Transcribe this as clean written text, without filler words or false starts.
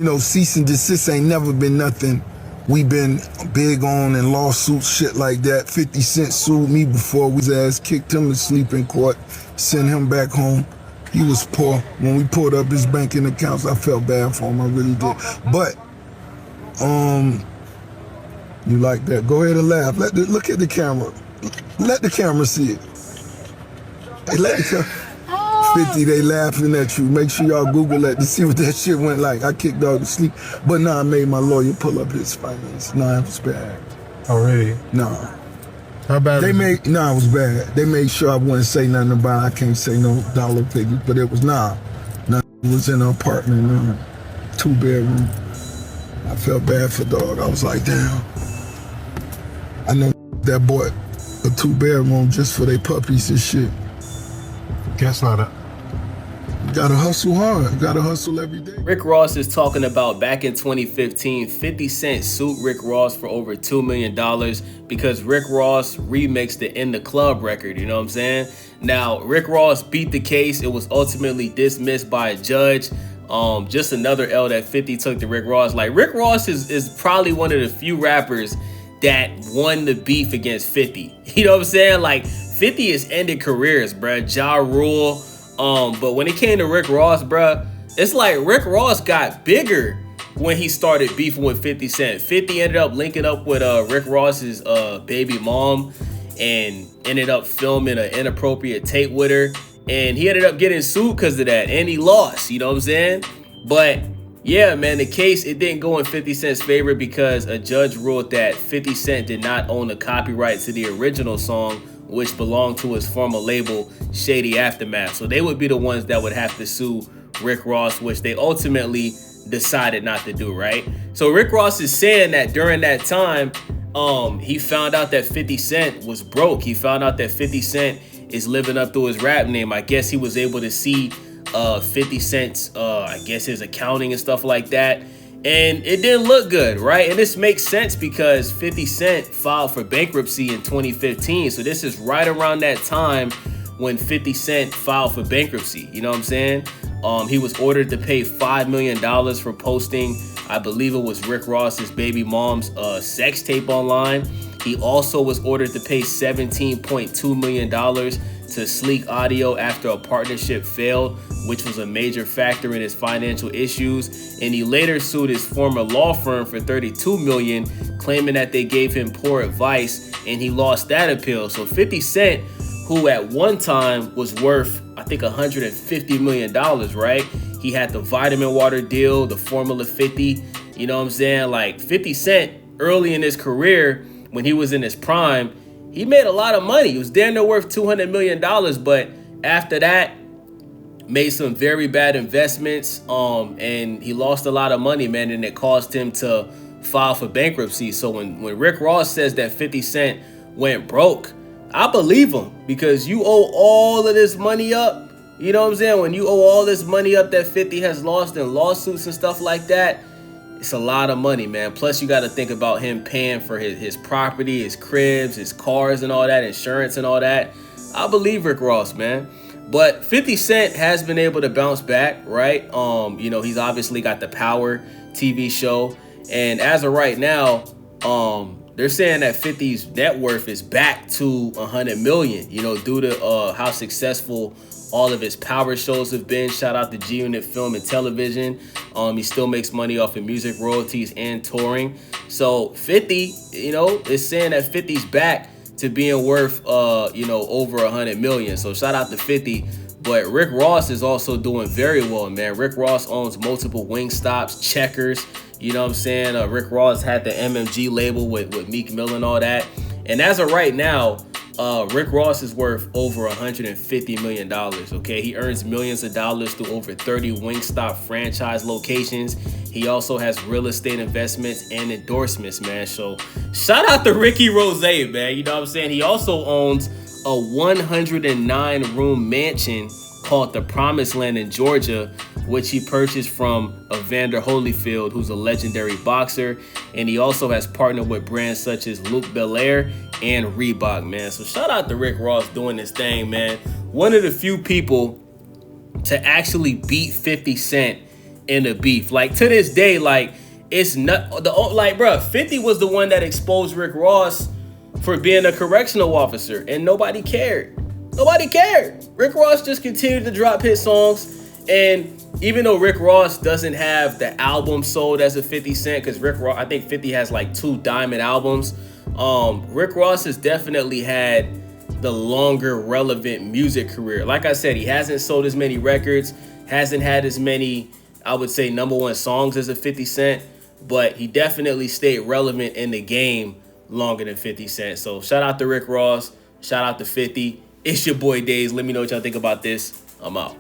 You know, cease and desist ain't never been nothing we been big on, and lawsuits, shit like that. 50 Cent sued me before. His ass kicked him to sleep in court, sent him back home. He was poor. When we pulled up his banking accounts, I felt bad for him, I really did. But, you like that? Go ahead and laugh. Look at the camera. Let the camera see it. Hey, let the camera. 50, they laughing at you. Make sure y'all Google that to see what that shit went like. I kicked dog to sleep. But nah, I made my lawyer pull up his finance. Nah, it was bad. Oh, really? Nah. How bad It was bad. They made sure I wouldn't say nothing about it. I can't say no dollar figures, but it was Nah, it was in an apartment, 2-bedroom. I felt bad for dog. I was like, damn. I know that bought a 2-bedroom just for their puppies and shit. Guess not. Gotta hustle hard. Gotta hustle every day. Rick Ross is talking about back in 2015, 50 Cent sued Rick Ross for over $2 million because Rick Ross remixed the In the Club record, you know what I'm saying? Now, Rick Ross beat the case. It was ultimately dismissed by a judge. Just another L that 50 took to Rick Ross. Like, Rick Ross is probably one of the few rappers that won the beef against 50. You know what I'm saying? Like, 50 has ended careers, bruh. Ja Rule. But when it came to Rick Ross, bruh, it's like Rick Ross got bigger when he started beefing with 50 Cent. 50 ended up linking up with Rick Ross's baby mom and ended up filming an inappropriate tape with her. And he ended up getting sued because of that. And he lost, you know what I'm saying? But yeah, man, the case, it didn't go in 50 Cent's favor because a judge ruled that 50 Cent did not own the copyright to the original song, which belonged to his former label, Shady Aftermath. So they would be the ones that would have to sue Rick Ross, which they ultimately decided not to do, right? So Rick Ross is saying that during that time, he found out that 50 Cent was broke. He found out that 50 Cent is living up to his rap name. I guess he was able to see 50 Cent's, I guess his accounting and stuff like that. And it didn't look good, right? And this makes sense because 50 Cent filed for bankruptcy in 2015. So this is right around that time when 50 Cent filed for bankruptcy. You know what I'm saying? He was ordered to pay $5 million for posting, I believe it was Rick Ross's baby mom's sex tape online. He also was ordered to pay $17.2 million to Sleek Audio after a partnership failed, which was a major factor in his financial issues. And he later sued his former law firm for $32 million, claiming that they gave him poor advice, and he lost that appeal. So 50 Cent, who at one time was worth, I think, $150 million, right? He had the vitamin water deal, the Formula 50, you know what I'm saying? Like 50 Cent, early in his career, when he was in his prime, he made a lot of money. He was damn near worth $200 million, but after that, made some very bad investments, and he lost a lot of money, man, and it caused him to file for bankruptcy. So when Rick Ross says that 50 Cent went broke, I believe him, because you owe all of this money up. You know what I'm saying? When you owe all this money up that 50 has lost in lawsuits and stuff like that, it's a lot of money, man. Plus, you got to think about him paying for his property, his cribs, his cars and all that, insurance and all that. I believe Rick Ross, man. But 50 Cent has been able to bounce back, right? You know, he's obviously got the Power TV show. And as of right now, they're saying that 50's net worth is back to 100 million, you know, due to how successful all of his Power shows have been. Shout out to G-Unit Film and Television. He still makes money off of music royalties and touring. So 50, you know, is saying that 50's back to being worth, you know, over 100 million. So shout out to 50. But Rick Ross is also doing very well, man. Rick Ross owns multiple Wingstops, Checkers. You know what I'm saying? Rick Ross had the MMG label with Meek Mill and all that. And as of right now, Rick Ross is worth over $150 million, okay? He earns millions of dollars through over 30 Wingstop franchise locations. He also has real estate investments and endorsements, man. So shout out to Ricky Rose, man. You know what I'm saying? He also owns a 109-room mansion called the Promised Land in Georgia, which he purchased from Evander Holyfield, who's a legendary boxer. And he also has partnered with brands such as Luke Belaire and Reebok, man. So shout out to Rick Ross doing this thing, man. One of the few people to actually beat 50 Cent in a beef. Like to this day, like it's not like, bro, 50 was the one that exposed Rick Ross for being a correctional officer, and nobody cared. Nobody cared. Rick Ross just continued to drop hit songs, and even though Rick Ross doesn't have the album sold as a 50 Cent, because Rick Ross, I think 50 has like 2 diamond albums. Rick Ross has definitely had the longer relevant music career. Like I said, he hasn't sold as many records, hasn't had as many, I would say, #1 songs as a 50 Cent, but he definitely stayed relevant in the game longer than 50 Cent. So shout out to Rick Ross, shout out to 50. It's your boy Days. Let me know what y'all think about this. I'm out.